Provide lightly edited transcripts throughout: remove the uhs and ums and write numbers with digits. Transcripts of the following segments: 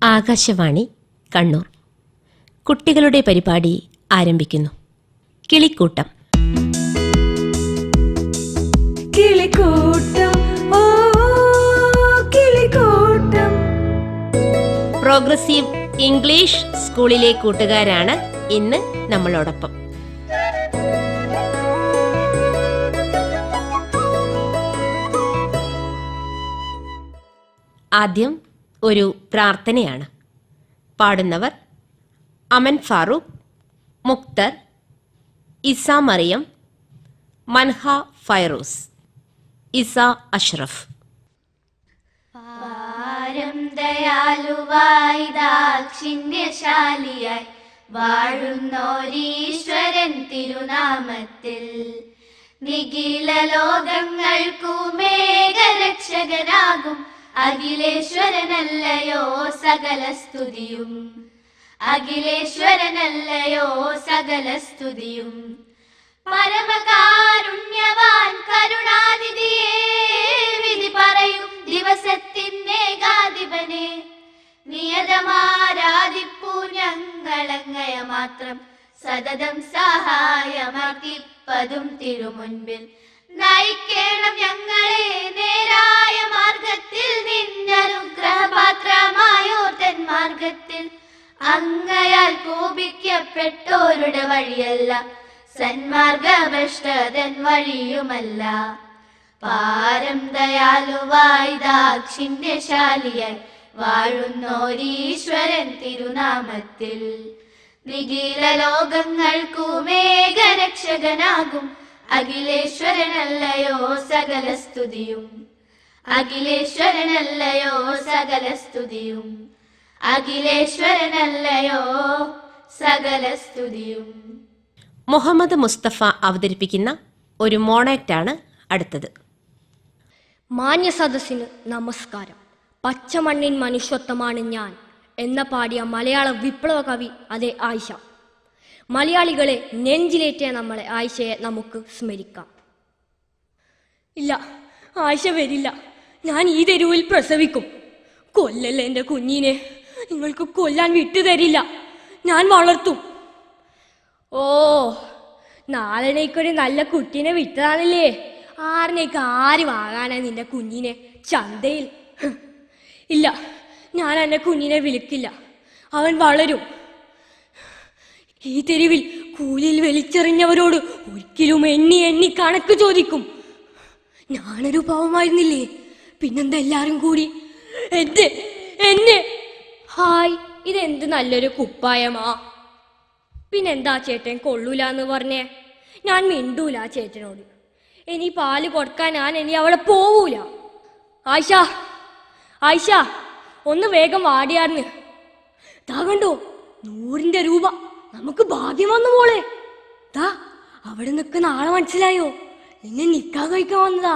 ആകാശവാണി കണ്ണൂർ. കുട്ടികളുടെ പരിപാടി ആരംഭിക്കുന്നു. കിളിക്കൂട്ടം. പ്രോഗ്രസീവ് ഇംഗ്ലീഷ് സ്കൂളിലെ കൂട്ടുകാരാണ് ഇന്ന് നമ്മളോടൊപ്പം. ആദ്യം ഒരു പ്രാർത്ഥനയാണ്. പാടുന്നവർ അമൻ ഫാറൂഖ്, മുക്തർ, ഇസ മറിയം, മൻഹ ഫൈറൂസ്, ഇസ അഷ്റഫ്. പാരം ദയാലുവായി ദാക്ഷിണ്യശാലിയായി വാഴുന്നോരീശ്വരൻ തിരുനാമത്തിൽ നിഖില ലോകങ്ങൾക്കു മേഘരക്ഷകനാകും അഖിലേശ്വരനല്ലയോ സകല സ്തുതിയും, അഖിലേശ്വരനല്ലയോ സകല സ്തുതിയും. പരമകാരുണ്യവാൻ കരുണാനിധിയേ, വിധി പറയും ദിവസത്തിനേകാധിപനെ, നിയതമാരാധിപ്പൂ ഞങ്ങളങ്ങയ മാത്രം സതതം സഹായമാർത്തിപ്പതും തിരുമുൻപിൽ. നയിക്കേണം ഞങ്ങളെ നേരായ മാർഗത്തിൽ, നിന്നനുഗ്രഹപാത്രമായോർത്തൻ മാർഗത്തിൽ. അങ്ങയാൽ കോപിക്കപ്പെട്ടോരുടെ വഴിയല്ല, സന്മാർഗഭ്രഷ്ടതൻ വഴിയുമല്ല. പാരം ദയാലുവായി ദാക്ഷിണ്യശാലിയായി വാഴുന്നോരീശ്വരൻ തിരുനാമത്തിൽ നിഖില ലോകങ്ങൾക്കു മേഘരക്ഷകനാകും അഖിലേശ്വരനല്ലയോ സകല സ്തുതിയും, അഖിലേശ്വരനല്ലയോ സകല സ്തുതിയും, അഖിലേശ്വരനല്ലയോ സകല സ്തുതിയും. മുഹമ്മദ് മുസ്തഫ അവതരിപ്പിക്കുന്ന ഒരു മോണാക്റ്റാണ് അടുത്തത്. മാന്യ സദസ്സിന് നമസ്കാരം. പച്ചമണ്ണിൻ മനുഷ്യത്വമാണ് ഞാൻ എന്ന പാടിയ മലയാള വിപ്ലവ കവി അതേ ആയിഷ. മലയാളികളെ നെഞ്ചിലേറ്റിയ നമ്മളെ ആയിഷയെ നമുക്ക് സ്മരിക്കാം. ഇല്ല, ആയിഷ വരില്ല. ഞാൻ ഈ തെരുവിൽ പ്രസവിക്കും. കൊല്ലല്ലേ എൻ്റെ കുഞ്ഞിനെ, നിങ്ങൾക്ക് കൊല്ലാൻ വിട്ടുതരില്ല. ഞാൻ വളർത്തും. ഓ, നാളേക്കൊരു നല്ല കുട്ടീനെ വിട്ടതാണല്ലേ. ആറിനേക്ക് ആര് വാങ്ങാനാ നിന്റെ കുഞ്ഞിനെ ചന്തയിൽ? ഇല്ല, ഞാൻ എൻ്റെ കുഞ്ഞിനെ വിളിക്കില്ല. അവൻ വളരും. ഈ തെരുവിൽ കൂലിയിൽ വലിച്ചെറിഞ്ഞവരോട് ഒരിക്കലും എണ്ണി എണ്ണി കണക്ക് ചോദിക്കും. ഞാനൊരു പാവമായിരുന്നില്ലേ, പിന്നെന്താ എല്ലാരും കൂടി എന്നെ ഹായ്, ഇതെന്ത് നല്ലൊരു കുപ്പായമാ. പിന്നെന്താ ചേട്ടൻ കൊള്ളൂലെന്ന് പറഞ്ഞേ? ഞാൻ മിണ്ടൂല ചേട്ടനോട്. ഇനി പാല് കൊടുക്കാൻ ഞാൻ ഇനി അവിടെ പോവൂല. ആയിഷ, ആയിഷ, ഒന്ന് വേഗം വാടിയാർന്ന്. താ കണ്ടോ, 100 രൂപ. നമുക്ക് ഭാഗ്യം വന്നു മോളെ. താ അവിടെ നിൽക്കുന്ന ആളെ മനസ്സിലായോ? നിന്നെ നിക്കാൻ കഴിക്കാൻ വന്നതാ.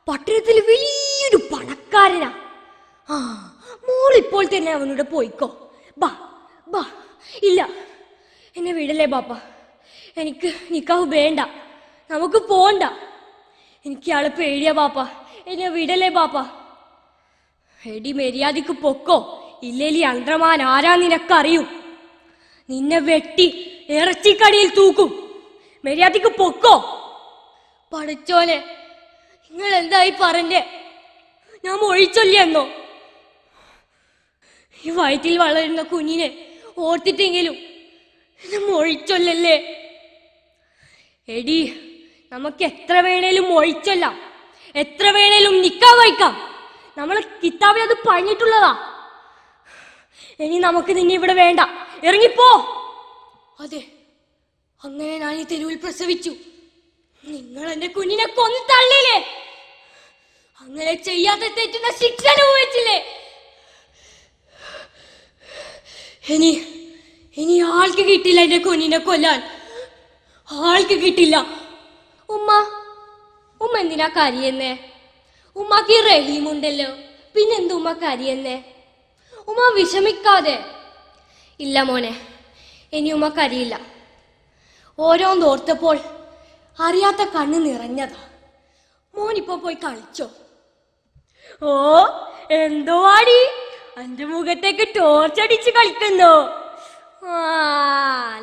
പട്ടണത്തിൽ വലിയൊരു പണക്കാരനാ. ആ, മോളിപ്പോൾ തന്നെ അവനോട് പോയിക്കോ. ബാ ബാ. ഇല്ല, എന്നെ വിടല്ലേ ബാപ്പ. എനിക്ക് നിക്കാഹ് വേണ്ട. നമുക്ക് പോണ്ട. എനിക്ക് ആളെ പേടിയാ ബാപ്പ. എന്നെ വിടല്ലേ ബാപ്പ. എടി മര്യാദക്ക് പൊക്കോ, ഇല്ലേലി അന്ത്രമാൻ ആരാ നിനക്കറിയും. നിന്നെ വെട്ടി ഇറച്ചിക്കടിയിൽ തൂക്കും. മര്യാദക്ക് പൊക്കോ. പഠിച്ചോനെ, നിങ്ങൾ എന്തായി പറഞ്ഞേ? ഞാൻ മൊഴിച്ചൊല്ലിയെന്നോ? ഈ വയറ്റിൽ വളരുന്ന കുഞ്ഞിനെ ഓർത്തിട്ടെങ്കിലും എന്നെ മൊഴിച്ചൊല്ലല്ലേ. എടി, നമുക്ക് എത്ര വേണേലും മൊഴിച്ചൊല്ലാം, എത്ര വേണേലും നിക്കാൻ വയ്ക്കാം. നമ്മളെ കിതാബിൽ അത് പറഞ്ഞിട്ടുള്ളതാ. ഇനി നമുക്ക് നിന്നെ ഇവിടെ വേണ്ട. ഇറങ്ങിപ്പോ. അതെ, അങ്ങനെ ഞാൻ ഈ തെരുവിൽ പ്രസവിച്ചു. നിങ്ങൾ എന്റെ കുഞ്ഞിനെ കൊന്നു തള്ളിയില്ലേ? അങ്ങനെ ചെയ്യാത്ത തെറ്റുന്ന ശിക്ഷ അനുഭവിച്ചില്ലേ? ഇനി ആൾക്ക് കിട്ടില്ല എന്റെ കുഞ്ഞിനെ കൊല്ലാൻ. ആൾക്ക് കിട്ടില്ല. ഉമ്മ എന്തിനാ കരിയെന്നേ? ഉമ്മക്ക് റഹീമുണ്ടല്ലോ, പിന്നെന്ത് ഉമ്മ കരിയെന്നേ? ഉമ്മ വിഷമിക്കാതെ. ഇല്ല മോനെ, ഇനി ഉമ്മ കരിയില്ല. ഓരോന്നോർത്തപ്പോൾ അറിയാത്ത കണ്ണ് നിറഞ്ഞതാ. മോനിപ്പോ പോയി കളിച്ചോ. ഓ, എന്തോ ആടി, എന്റെ മുഖത്തേക്ക് ടോർച്ചടിച്ച് കളിക്കുന്നു. ആ,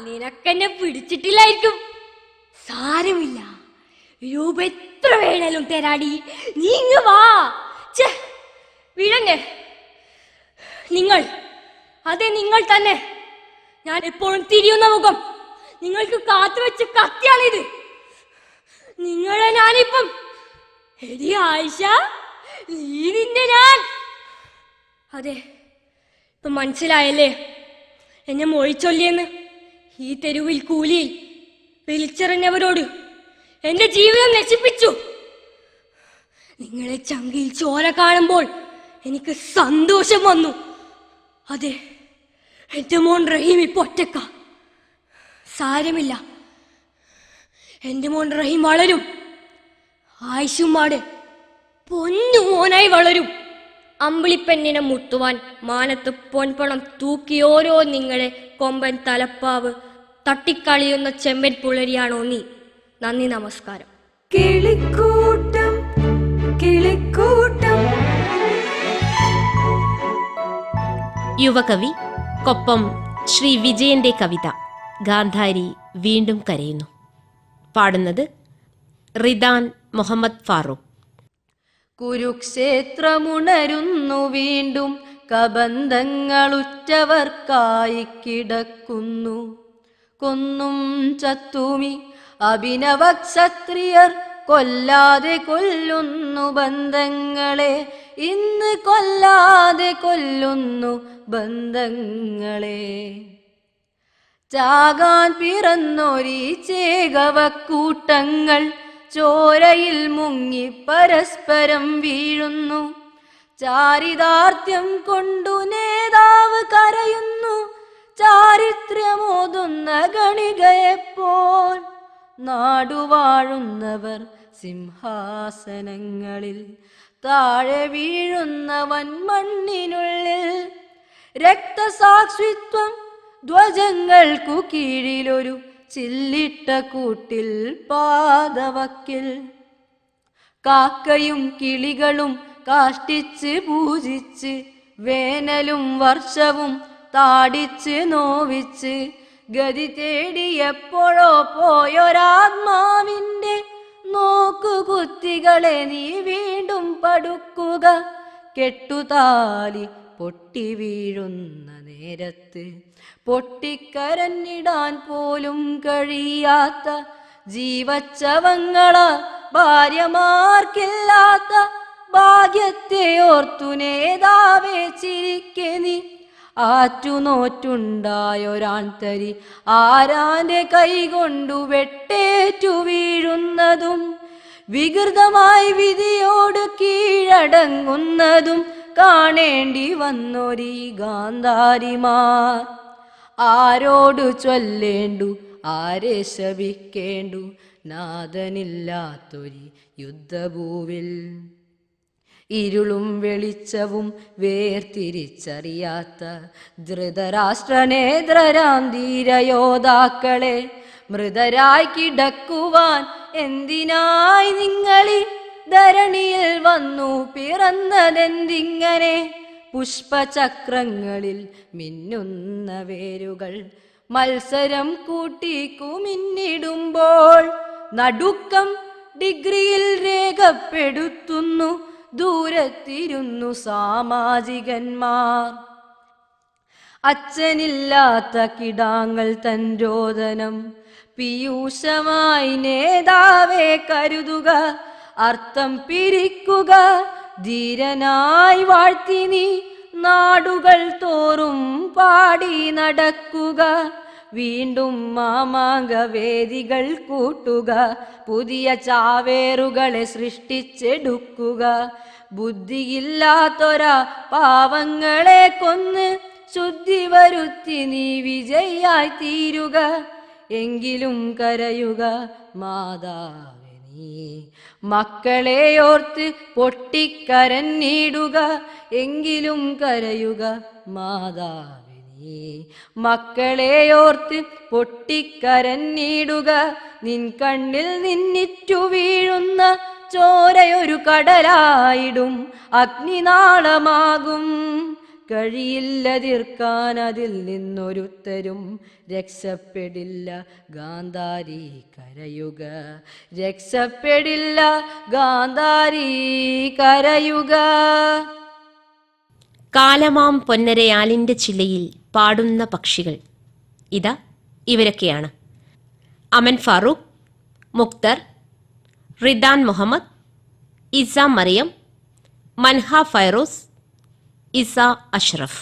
നിനക്കെന്നെ പിടിച്ചിട്ടില്ലായിരിക്കും. സാരമില്ല, രൂപ എത്ര വേണേലും തരാടി. നീ ഇങ്ങ് വാ. വിടന്നെ. നിങ്ങൾ, അതെ നിങ്ങൾ തന്നെ. ഞാൻ എപ്പോഴും തിരിയുന്ന മുഖം, നിങ്ങൾക്ക് കാത്തുവെച്ച കത്തിയാണിത്. നിങ്ങളെ ഞാനിപ്പം എടി ആയിഷ, നിന്നെ ഞാൻ. അതെ, ഇപ്പൊ മനസ്സിലായല്ലേ എന്നെ മൊഴിച്ചൊല്ലിയെന്ന്. ഈ തെരുവിൽ കൂലിയിൽ വിളിച്ചെറിഞ്ഞവരോട് എന്റെ ജീവിതം നശിപ്പിച്ചു. നിങ്ങളെ ചങ്കിൽ ചോര കാണുമ്പോൾ എനിക്ക് സന്തോഷം വന്നു. അതെ, എന്റെ മോൻ റഹീം ഇപ്പൊ ഒറ്റക്ക. സാരമില്ല, എന്റെ മോൻ റഹീം വളരും. ആയിഷുമാടെ പൊന്നു മോനായി വളരും. അമ്പിളിപ്പെണ്ണിനെ മുട്ടുവാൻ മാനത്ത് പൊൻപണം തൂക്കി ഓരോ നിങ്ങളെ കൊമ്പൻ തലപ്പാവ് തട്ടിക്കളിയുന്ന ചെമ്പൻ പുളരിയാണോ നീ? നന്ദി, നമസ്കാരം. കിളിക്കൂട്ടം കിളിക്കൂട്ടം. യുവകവി കൊപ്പം ശ്രീ വിജയന്റെ കവിത ഗാന്ധാരി വീണ്ടും കരയുന്നു. പാടുന്നത് റിദാൻ മുഹമ്മദ് ഫാറൂഖ്. കുരുക്ഷേത്രമുണരുന്നു വീണ്ടും, കബന്ധങ്ങളുറ്റവർക്കായി കിടക്കുന്നു. കൊന്നും ചത്തുമി അഭിനവ ക്ഷത്രിയർ, കൊല്ലാതെ കൊല്ലുന്നു ബന്ധങ്ങളെ. ഇന്ന് കൊല്ലാതെ കൊല്ലുന്നു ബന്ധങ്ങളെ. ചാകാൻ പിറന്നൊരീ ചേകവക്കൂട്ടങ്ങൾ ചോരയിൽ മുങ്ങി പരസ്പരം വീഴുന്നു. ചാരിതാർത്ഥ്യം കൊണ്ടു നേതാവ് കരയുന്നു, ചാരിത്ര്യമോതുന്ന ഗണികയെപ്പോൽ. നാടുവാഴുന്നവർ സിംഹാസനങ്ങളിൽ, താഴെ വീഴുന്നവൻ മണ്ണിനുള്ളിൽ. രക്തസാക്ഷിത്വം ധ്വജങ്ങൾക്കു കീഴിലൊരു ചില്ലിട്ട കൂട്ടിൽ പാദവക്കിൽ. കാക്കയും കിളികളും കാഷ്ടിച്ച് പൂജിച്ച്, വേനലും വർഷവും താടിച്ച് നോവിച്ച്, ഗതി തേടിയെപ്പോഴോ പോയൊരാത്മാവിൻ്റെ നോക്കുകുത്തികളെ നീ വീണ്ടും പടുക്കുക. കെട്ടുതാലി പൊട്ടി വീഴുന്ന നേരത്ത് പൊട്ടിക്കരഞ്ഞിടാൻ പോലും കഴിയാത്ത ജീവച്ചവങ്ങള ഭാര്യമാർക്കില്ലാത്ത ഭാഗ്യത്തെ ഓർത്തു നേതാവേ ചിരിക്കെ നീ. ആറ്റുനോറ്റുണ്ടായൊരാൺതരി ആരാന്റെ കൈകൊണ്ടു വെട്ടേറ്റു വീഴുന്നതും, വികൃതമായി വിധിയോട് കീഴടങ്ങുന്നതും കാണേണ്ടി വന്നൊരീ ഗാന്ധാരിമാർ. ആരോടു ചൊല്ലേണ്ടു, ആരെ ശപിക്കേണ്ടു, നാഥനില്ലാത്തൊരു യുദ്ധഭൂവിൽ. ഇരുളും വെളിച്ചവും വേർതിരിച്ചറിയാത്ത ധൃതരാഷ്ട്രനേത്രരാം ധീരയോദ്ധാക്കളെ, മൃതരായി കിടക്കുവാൻ എന്തിനായി നിങ്ങളീ ധരണിയിൽ വന്നു പിറന്നതെന്തിങ്ങനെ? പുഷ്പചക്രങ്ങളിൽ മിന്നുന്ന വേരുകൾ മത്സരം കൂട്ടി കുമിന്നിടുമ്പോൾ, നടുക്കം ഡിഗ്രിയിൽ രേഖപ്പെടുത്തുന്നു ദൂരത്തിരുന്നു സാമാജികന്മാർ. അച്ഛനില്ലാത്ത കിടാങ്ങൾ തൻ രോദനം പീയൂഷമായി നേതാവെ കരുതുക. അർത്ഥം പിരിക്കുക, ധീരനായി വാഴ്ത്തി നീ നാടുകൾ തോറും പാടി നടക്കുക. വീണ്ടും മാമാങ്കവേദികൾ കൂട്ടുക, പുതിയ ചാവേറുകളെ സൃഷ്ടിച്ചെടുക്കുക. ബുദ്ധിയില്ലാത്തൊരാ പാവങ്ങളെ കൊന്ന് ശുദ്ധി വരുത്തി നീ വിജയായി തീരുക. എങ്കിലും കരയുക മാതാവേ നീ, മക്കളെ ഓർത്ത് പൊട്ടിക്കരഞ്ഞിടുക. എങ്കിലും കരയുക മാതാവേ നീ, മക്കളെ ഓർത്ത് പൊട്ടിക്കരഞ്ഞിടുക. നിൻ കണ്ണിൽ നിന്നിറ്റു വീഴുന്ന ചോരയൊരു കടലായിടും, അഗ്നിനാളമാകും. കഴിയില്ല തീർക്കാൻ അതിൽ നിന്നൊരുത്തരും രക്ഷപ്പെടില്ല ഗാന്ധാരി കരയുക, രക്ഷപ്പെടില്ല ഗാന്ധാരി കരയുക. കാലമാം പൊന്നരയാലിൻ്റെ ചില്ലയിൽ പാടുന്ന പക്ഷികൾ. ഇതാ ഇവരൊക്കെയാണ്: അമൻ ഫാറൂഖ്, മുക്തർ, റിദാൻ മുഹമ്മദ്, ഇസ മറിയം, മൻഹ ഫൈറോസ്, ഇസ അഷ്റഫ്.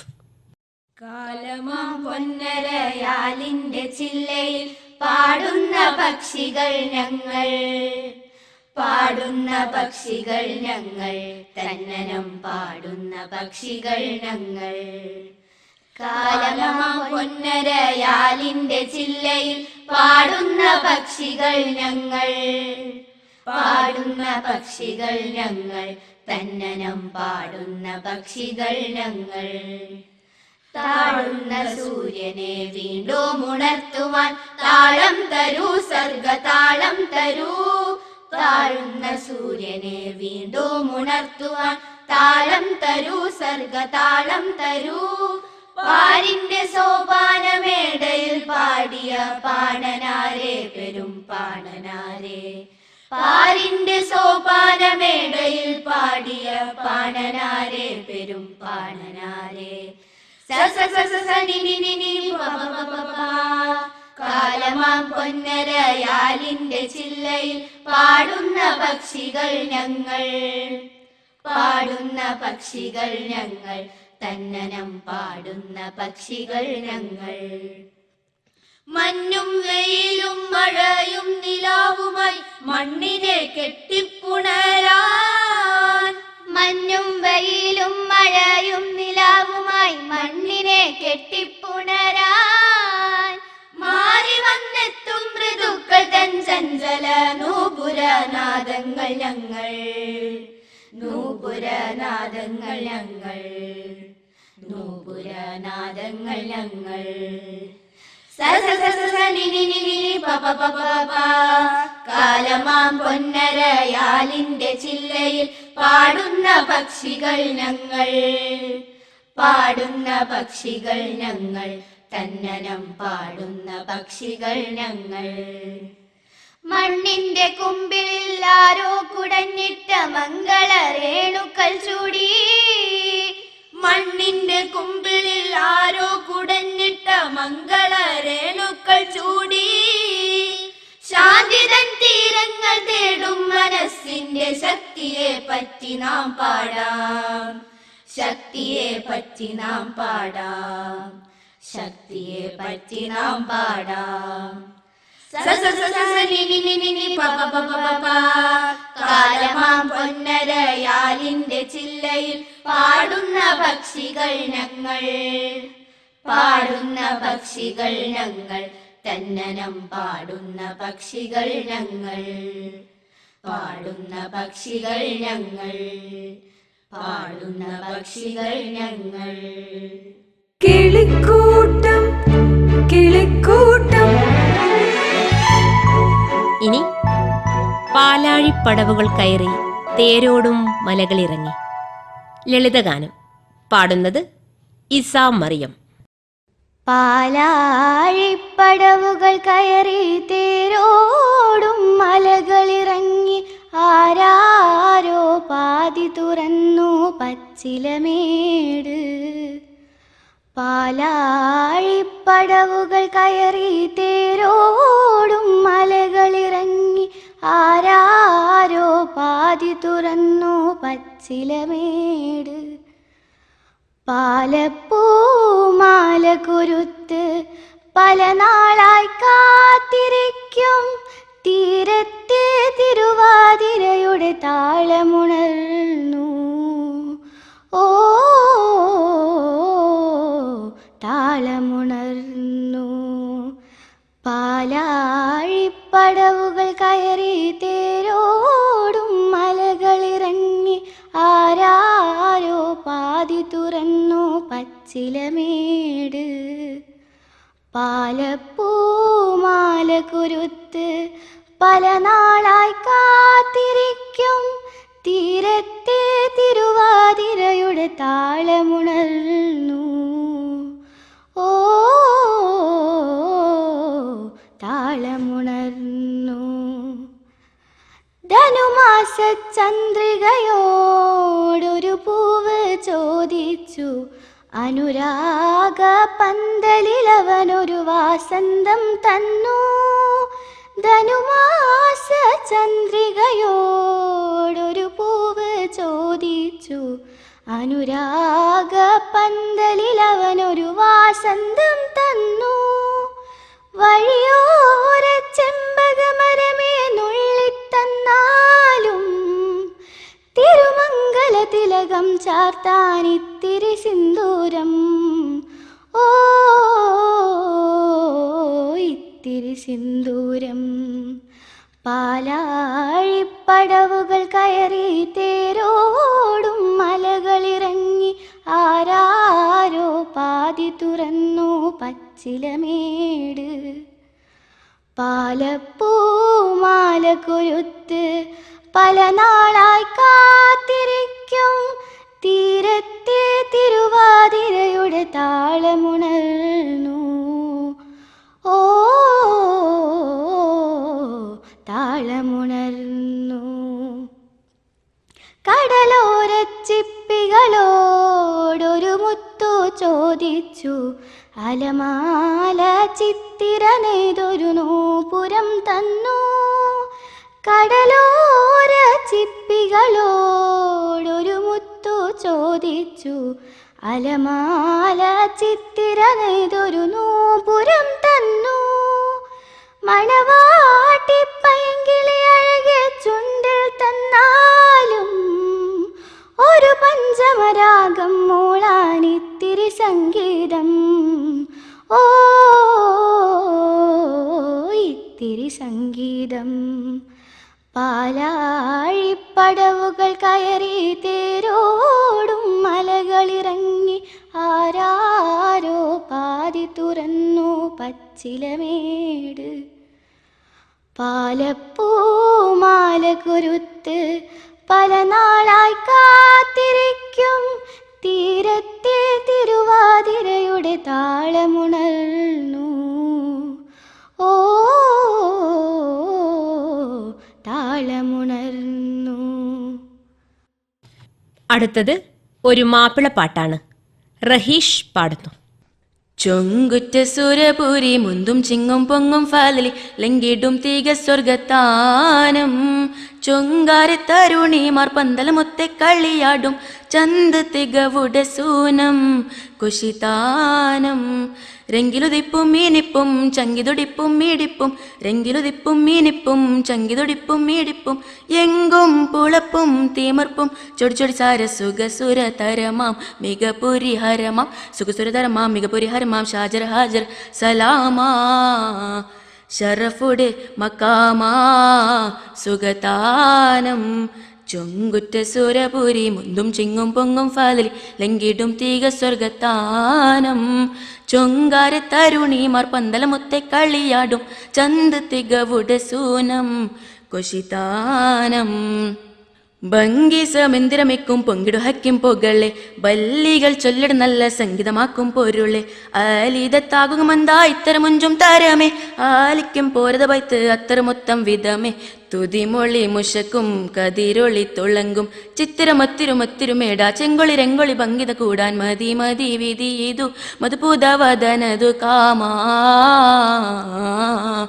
കാലമാം പൊന്നരയാലിന്റെ ചില്ലയിൽ പാടുന്ന പക്ഷികൾ ഞങ്ങൾ, പാടുന്ന പക്ഷികൾ ഞങ്ങൾ, തന്നനം പാടുന്ന പക്ഷികൾ ഞങ്ങൾ. കാലമാം പൊന്നരയാലിന്റെ ചില്ലയിൽ പാടുന്ന പക്ഷികൾ ഞങ്ങൾ, പാടുന്ന പക്ഷികൾ ഞങ്ങൾ, തന്നനം പാടുന്ന പക്ഷികൾ ഞങ്ങൾ. താഴുന്ന സൂര്യനെ വീണ്ടും ഉണർത്തുവാൻ താളം തരൂ, സർഗതാളം തരൂ. താഴുന്ന സൂര്യനെ വീണ്ടും ഉണർത്തുവാൻ താളം തരൂ, സർഗതാളം തരൂ. പാരിന്റെ സോപാനമേടയിൽ പാടിയ പാണനാരെ, പെരും പാണനാരെ. പാരിന്റെ സോപാനമേടയിൽ പാടിയ പാണനാരെ, പെരും പാണനാരെ. കാലമാം പൊന്നരയാലിന്റെ ചില്ലയിൽ പാടുന്ന പക്ഷികൾ ഞങ്ങൾ, പാടുന്ന പക്ഷികൾ ഞങ്ങൾ, തന്നനം പാടുന്ന പക്ഷികൾ ഞങ്ങൾ. മഞ്ഞും വെയിലും മഴയും നിലാവുമായി മണ്ണിനെ കെട്ടിപ്പുണരാൻ, മഞ്ഞും വെയിലും മഴയും നിലാവുമായി മണ്ണിനെ കെട്ടിപ്പുണരാൻ. മാറി വന്നെത്തും മൃദുക്കൾ തൻ ചഞ്ചല നൂപുരനാദങ്ങൾ ഞങ്ങൾ, നൂപുരനാദങ്ങൾ ഞങ്ങൾ, നൂപുരനാദങ്ങൾ ഞങ്ങൾ. കാലമാം പൊന്നരയാലിന്റെ ചില്ലയിൽ പാടുന്ന പക്ഷികൾ ഞങ്ങൾ, പാടുന്ന പക്ഷികൾ ഞങ്ങൾ, തന്നനം പാടുന്ന പക്ഷികൾ ഞങ്ങൾ. മണ്ണിന്റെ കുമ്പിൽ ആരോ കുടഞ്ഞിട്ട മംഗളരേണുക്കൾ ചൂടി, മണ്ണിന്റെ കുമ്പിളിൽ ആരോ കുടഞ്ഞിട്ട മംഗളരേണുക്കൾ ചൂടി. ശാന്തിതൻ തീരങ്ങൾ തേടും മനസ്സിന്റെ ശക്തിയെ പറ്റി നാം പാടാം, ശക്തിയെ പറ്റി നാം പാടാം, ശക്തിയെ പറ്റി നാം പാടാം. കാലമാം പൊന്നരയാലിന്റെ ചില്ലയിൽ പാടുന്ന പക്ഷികൾ ഞങ്ങൾ, പാടുന്ന പക്ഷികൾ ഞങ്ങൾ, തന്നനം പാടുന്ന പക്ഷികൾ ഞങ്ങൾ, പാടുന്ന പക്ഷികൾ ഞങ്ങൾ, പാടുന്ന പക്ഷികൾ ഞങ്ങൾ. കിളിക്കൂട്ടം കിളിക്കൂട്ടം. ഇനി പാലാഴിപ്പടവുകൾ കയറി തേരോടും മലകളിറങ്ങി. ലളിതഗാനം പാടുന്നത് ഇസ മറിയം. പാലാഴിപ്പടവുകൾ കയറി തേരോടും മലകളിറങ്ങി, ആരാരോ പാതി തുറന്നു പച്ചിലമേട്. പാലാഴിപ്പടവുകൾ കയറി തേരോടും മലകളിറങ്ങി, ആരാരോ പാതി തുറന്നു പച്ചിലമേട്. പാലപ്പൂമാല കുരുത്ത് പല നാളായി കാത്തിരിക്കും, തീരത്തെ തിരുവാതിരയുടെ താളമുണർന്നു. ഓ താളമുണർന്നു. പാലാഴിപ്പടവുകൾ കയറി തേരോടും മലകളിറങ്ങി, ആരാരോ പാതി തുറന്നു പച്ചിലമേട്. പാലപ്പൂമാല കുരുത്ത് പല നാളായി കാത്തിരിക്കും, തീരത്തെ തിരുവാതിരയുടെ താളമുണർന്നു. ഓ താളമുണർന്നു. ധനുമാസ ചന്ദ്രികയോടൊരു പൂവ് ചോദിച്ചു. അനുരാഗ പന്തലിലവനൊരു വാസന്തം തന്നു. ധനുമാസ ചന്ദ്രികയോടൊരു പൂവ് ചോദിച്ചു. അനുരാഗ പന്തലിലവനൊരു വാസന്തം തന്നു. വഴിയോര ചെമ്പകമരമേ നുള്ളിത്തന്നാലും തിരുമംഗല തിലകം ചാർത്താനിത്തിരി സിന്ദൂരം. ഓ ഇത്തിരി സിന്ദൂരം. പാലാഴിപ്പടവുകൾ കയറി തേരോടും മലകളിറങ്ങി ആരാരോ പാതി തുറന്നു പച്ചിലമേട്. പാലപ്പൂമാല കൊരുത്ത് പല നാളായി കാത്തിരിക്കും. തീരത്തെ തിരുവാതിരയുടെ താളമുണർന്നു. ഓ താളമുണർന്നു. കടലോരച്ചിപ്പികളോടൊരു മുത്തു ചോദിച്ചു. അലമാല ചിത്തിര നെയ്തൊരു നൂപുരം തന്നു. കടലോര ചിപ്പികളോടൊരു മുത്തു ചോദിച്ചു. അലമാല ചിത്തിര നെയ്തൊരു നൂപുരം തന്നു. മണവാട്ടി പൈങ്കിളി അഴകിയ ചുണ്ടിൽ തന്നാലും ഒരു പഞ്ചമരാഗം മൂളാനിത്തിരി സംഗീതം. ഓ ഇത്തിരി സംഗീതം. പാലാഴിപ്പടവുകൾ കയറി തേരോടും മലകളിറങ്ങി ആരാരോ പാതി തുറന്നു പച്ചിലമേട്. പാലപ്പൂമാല കുരുത്ത് പല നാളായി കാത്തിരിക്കും. തീരത്തെ തിരുവാതിരയുടെ താളമുണർന്നു. ഓ താളമുണർന്നു. അടുത്തത് ഒരു മാപ്പിളപ്പാട്ടാണ്. റഹീഷ് പാടുന്നു. ചൊങ്കുറ്റ സുരപുരി മുന്തും ചിങ്ങും പൊങ്ങും ഫാലലി ലങ്കിടും തീക സ്വർഗത്താനം. ചൊങ്കാര തരുണിമാർ പന്തലമൊത്തെ കളിയാടും ചന്ത തികവുടെ സൂനം കുശിതാനം. രംഗിലുതിപ്പും മീനിപ്പും ചങ്കിതുടിപ്പും മീടിപ്പും രംഗിലുതിപ്പും മീനിപ്പും ചങ്കിതുടിപ്പും മീടിപ്പും എങ്കും പുളപ്പും തീമർപ്പും ചൊടിച്ചൊടി സാര സുഖസുര തരമാം മികപുരി ഹരമാം സുഖസുര തരമാം മികപുരി ഹരമാം ഷാജർ ഹാജർ സലാമാ ഷറഫുടെ മക്കാമാ സുഖതാനം. ചൊങ്കുറ്റ സുരപുരി മുന്തും ചിങ്ങും പൊങ്ങും ഫാലലി ലങ്കിടും തീക സ്വർഗത്താനം. ചൊങ്കാര തരുണിമാർ പന്തലമൊത്തെ കളിയാടും ചന്ത തികവുടെ സൂനം കുശിതാനം. ഭംഗിസമെന്തിരമിക്കും പൊങ്കിടു ഹക്കും പൊകളെ ബല്ലികൾ ചൊല്ലിട നല്ല സംഗീതമാക്കും പൊരുളെ. ആലിതത്താകുമന്താ ഇത്തരമുഞ്ചും തരമേ ആലിക്കും പോരത പൈത്ത് അത്തരമൊത്തം വിധമേ. തുതിമൊളി മുഷക്കും കതിരൊളി തുളങ്കും ചിത്തിരമൊത്തിരുമൊത്തിരുമേടാ ചെങ്കൊളി രംഗൊളി ഭംഗിത കൂടാൻ മതി മതി വിധി ഇതു മധുപൂതവദനതു കാമാ.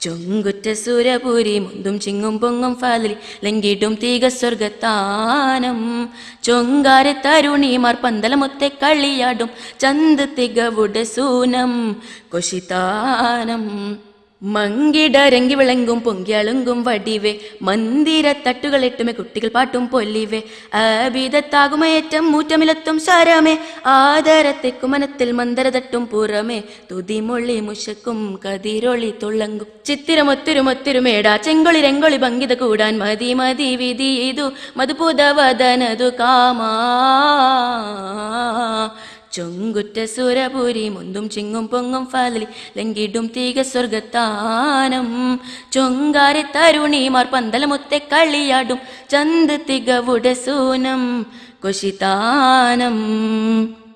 ചൊങ്കുറ്റ സുരപുരി മുന്തും ചിങ്ങും പൊങ്ങും ഫാലലി ലങ്കിടും തീക സ്വർഗത്താനം. ചൊങ്കാര തരുണിമാർ പന്തലമൊത്തെ കളിയാടും ചന്ത തികവുടെ സൂനം കുശിതാനം. മങ്കിട രംഗി വിളങ്കും പൊങ്കിയളുങ്കും വടിവേ മന്ദിര തട്ടുകളെട്ടുമേ കുട്ടികൾ പാട്ടും പൊല്ലിവേ. ആബിദത്താകുമേറ്റം മൂറ്റമിലത്തും സ്വരമേ ആദരത്തെക്കും മനത്തിൽ മന്ദര തട്ടും പുറമേ. തുതിമൊളി മുഷക്കും കതിരൊളി തുള്ളങ്കും ചിത്തിരമൊത്തിരുമൊത്തിരുമേടാ ചെങ്കൊളി രംഗൊളി ഭംഗിത കൂടാൻ മതി മതി വിധി ഇതു മധുപൂതവദനതു കാമാ. ചൊങ്കുറ്റ സുരപുരി മുന്തും ചിങ്ങും പൊങ്ങും ഫാലലി ലങ്കിടും തീക സ്വർഗത്താനം ചൊങ്കാരെ തരുണിമാർ പന്തലമുത്തെ കളിയാടും ചന്ത് തികവുടെ സൂനം കൊശിതാനം.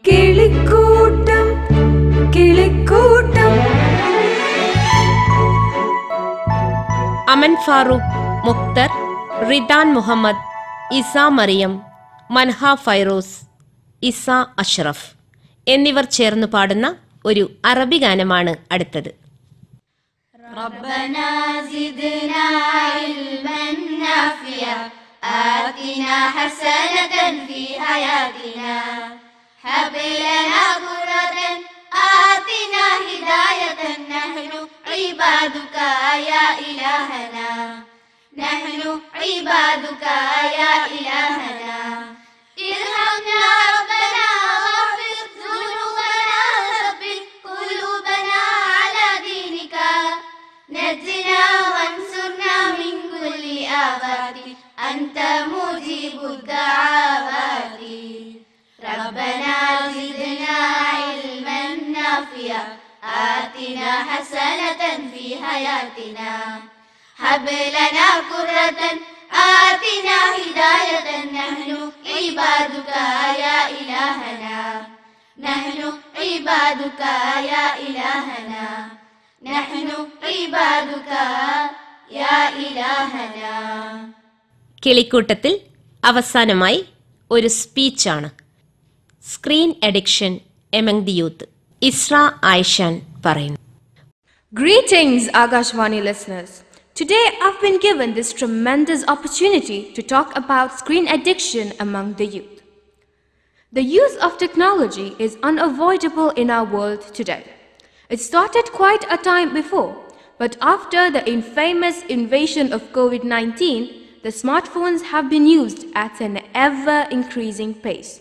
കിളിക്കൂട്ടം കിളിക്കൂട്ടം. അമൻ ഫാറൂഖ്, മുക്തർ, റിദാൻ മുഹമ്മദ്, ഇസ മറിയം, മൻഹ ഫൈറോസ്, ഇസ അഷ്റഫ് എന്നിവർ ചേർന്ന് പാടുന്ന ഒരു അറബി ഗാനമാണ് അടുത്തത്. ربنا زدنا علما نافعا آتنا حسنة في حياتنا هب لنا قرة آتنا هداية نحن عبادك يا إلهنا نحن عبادك يا إلهنا ارحمنا ربنا واغفر ذنوبنا ثبت قلوبنا على دينك نجنا وانصرنا من كل آفات أنت مجيب الدعوات ربنا زدنا علما نافعا آتنا حسنة في حياتنا هب لنا قرة آتنا هداية نحن عبادك يا إلهنا نحن عبادك يا إلهنا نحن عبادك يا إلهنا. കിളിക്കൂട്ടത്തിൽ അവസാനമായി ഒരു സ്പീച്ചാണ്. Screen addiction among the youth. Isra Ayishan പറയുന്നു. Greetings, Agashvani listeners. Today I've been given this tremendous opportunity to talk about screen addiction among the youth. The use of technology is unavoidable in our world today. It started quite a time before, but after the infamous invasion of COVID-19, the smartphones have been used at an ever-increasing pace.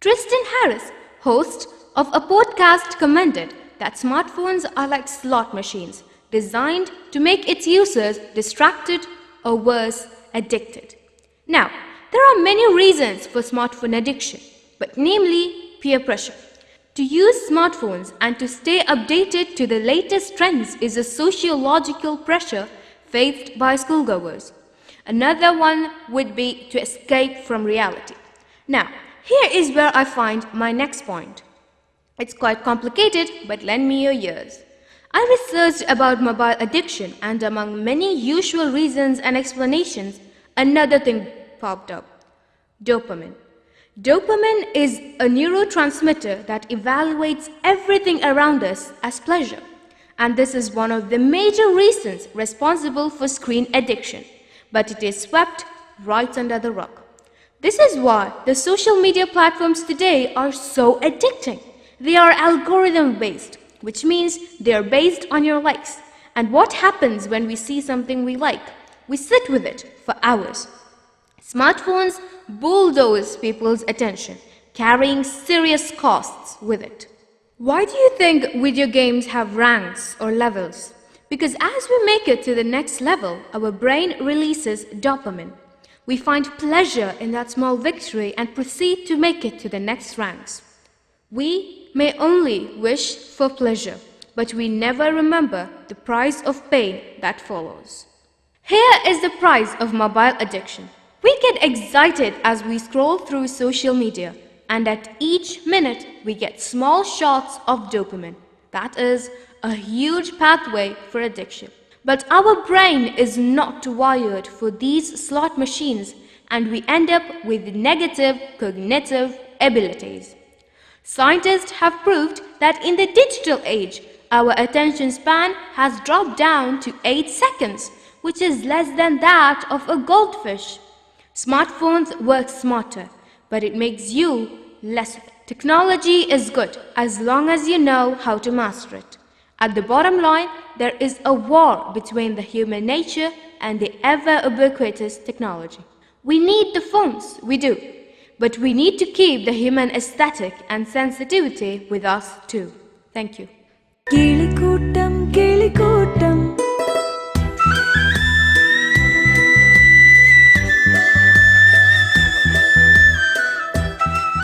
Tristan Harris, host of a podcast, commented that smartphones are like slot machines, designed to make its users distracted or worse, addicted. Now, there are many reasons for smartphone addiction, but namely peer pressure. To use smartphones and to stay updated to the latest trends is a sociological pressure faced by schoolgoers. Another one would be to escape from reality. Now, here is where I find my next point. It's quite complicated, but lend me your ears. I researched about mobile addiction, and among many usual reasons and explanations, another thing popped up: dopamine. Dopamine is a neurotransmitter that evaluates everything around us as pleasure, and this is one of the major reasons responsible for screen addiction, but it is swept right under the rug. This is why the social media platforms today are so addicting. They are algorithm-based, which means they are based on your likes. And what happens when we see something we like? We sit with it for hours. Smartphones bulldoze people's attention, carrying serious costs with it. Why do you think video games have ranks or levels? Because as we make it to the next level, our brain releases dopamine. We find pleasure in that small victory and proceed to make it to the next ranks. We may only wish for pleasure, but we never remember the price of pain that follows. Here is the price of mobile addiction. We get excited as we scroll through social media, and at each minute we get small shots of dopamine. That is a huge pathway for addiction. But our brain is not wired for these slot machines, and we end up with negative cognitive abilities. Scientists have proved that in the digital age, our attention span has dropped down to 8 seconds, which is less than that of a goldfish. Smartphones work smarter, but it makes you less of it. Technology is good as long as you know how to master it. At the bottom line, there is a war between the human nature and the ever-ubiquitous technology. We need the phones, we do, but we need to keep the human aesthetic and sensitivity with us too. Thank you. Kilikkoottam Kilikkoottam.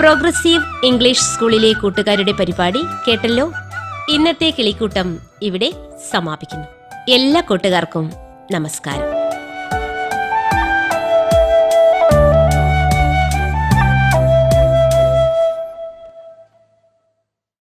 Progressive English സ്കൂളിലെ കൂട്ടുകാരുടെ പരിപാടി കേട്ടല്ലോ. ഇന്നത്തെ കിളിക്കൂട്ടം ഇവിടെ സമാപിക്കുന്നു. എല്ലാ കൂട്ടുകാർക്കും നമസ്കാരം.